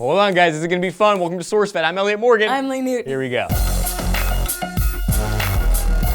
Hold on, guys, this is gonna be fun. Welcome to SourceFed. I'm Elliot Morgan. I'm Lee Newt. Here we go.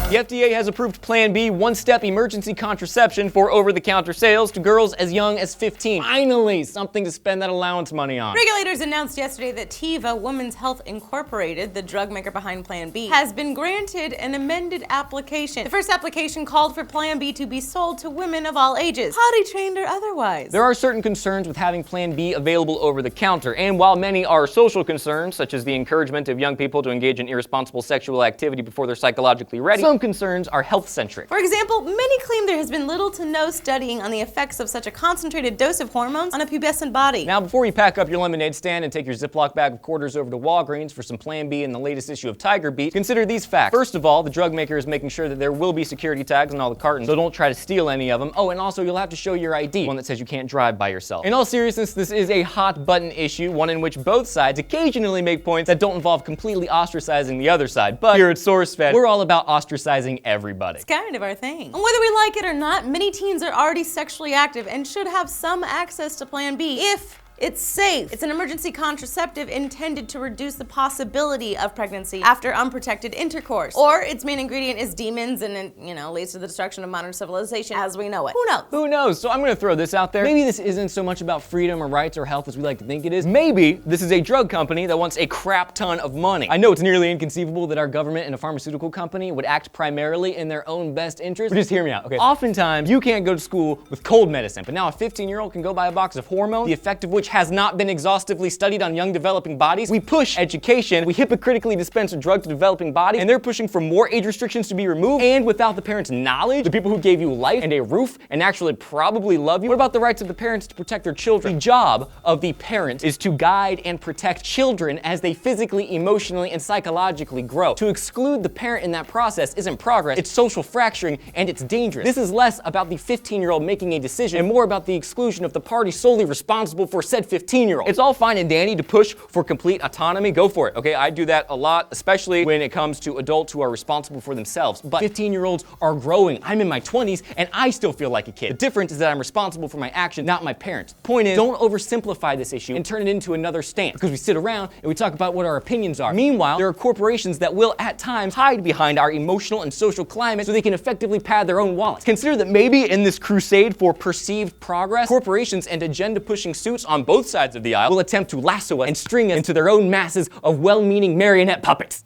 The FDA has approved Plan B one-step emergency contraception for over-the-counter sales to girls as young as 15. Finally, something to spend that allowance money on. Regulators announced yesterday that Teva Women's Health Incorporated, the drug maker behind Plan B, has been granted an amended application. The first application called for Plan B to be sold to women of all ages, potty-trained or otherwise. There are certain concerns with having Plan B available over the counter, and while many are social concerns, such as the encouragement of young people to engage in irresponsible sexual activity before they're psychologically ready, some concerns are health-centric. For example, many claim there has been little to no studying on the effects of such a concentrated dose of hormones on a pubescent body. Now, before you pack up your lemonade stand and take your Ziploc bag of quarters over to Walgreens for some Plan B in the latest issue of Tiger Beat, consider these facts. First of all, the drug maker is making sure that there will be security tags on all the cartons, so don't try to steal any of them. Oh, and also you'll have to show your ID, one that says you can't drive by yourself. In all seriousness, this is a hot-button issue, one in which both sides occasionally make points that don't involve completely ostracizing the other side. But here at SourceFed, we're all about ostracizing everybody. It's kind of our thing. And whether we like it or not, many teens are already sexually active and should have some access to Plan B if it's safe. It's an emergency contraceptive intended to reduce the possibility of pregnancy after unprotected intercourse. Or its main ingredient is demons and it, leads to the destruction of modern civilization as we know it. Who knows? Who knows? So I'm gonna throw this out there. Maybe this isn't so much about freedom or rights or health as we like to think it is. Maybe this is a drug company that wants a crap ton of money. I know it's nearly inconceivable that our government and a pharmaceutical company would act primarily in their own best interest, but just hear me out, okay? Oftentimes, you can't go to school with cold medicine, but now a 15-year-old can go buy a box of hormones, the effect of which has not been exhaustively studied on young developing bodies. We push education, we hypocritically dispense a drug to developing bodies, and they're pushing for more age restrictions to be removed, and without the parents' knowledge, the people who gave you life and a roof and actually probably love you. What about the rights of the parents to protect their children? The job of the parent is to guide and protect children as they physically, emotionally, and psychologically grow. To exclude the parent in that process isn't progress, it's social fracturing, and it's dangerous. This is less about the 15-year-old making a decision and more about the exclusion of the party solely responsible for said 15-year-old. It's all fine and dandy to push for complete autonomy. Go for it, okay? I do that a lot, especially when it comes to adults who are responsible for themselves. But 15-year-olds are growing. I'm in my 20s, and I still feel like a kid. The difference is that I'm responsible for my actions, not my parents. The point is, don't oversimplify this issue and turn it into another stance, because we sit around and we talk about what our opinions are. Meanwhile, there are corporations that will, at times, hide behind our emotional and social climate so they can effectively pad their own wallets. Consider that maybe in this crusade for perceived progress, corporations and agenda-pushing suits on both sides of the aisle will attempt to lasso us and string us into their own masses of well-meaning marionette puppets.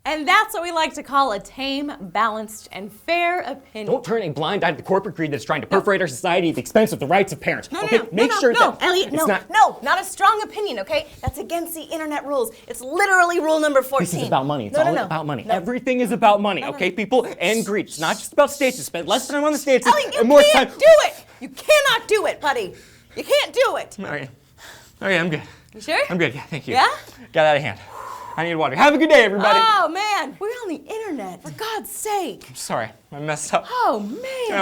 And that's what we like to call a tame, balanced, and fair opinion. Don't turn a blind eye to the corporate greed that's trying to perforate our society at the expense of the rights of parents. No, okay? no, Make sure that Elliot, not a strong opinion, okay? That's against the internet rules. It's literally rule number 14. This is about money. It's all about money. No. Everything is about money, okay, people? And greed. It's not just about states. Spend less time on the states and more time. You can't do it! You cannot do it, buddy. You can't do it. Okay, I'm good. You sure? I'm good, yeah, thank you. Yeah? Got out of hand. I need water. Have a good day, everybody. Oh, man. We're on the internet, for God's sake. I'm sorry, I messed up. Oh, man.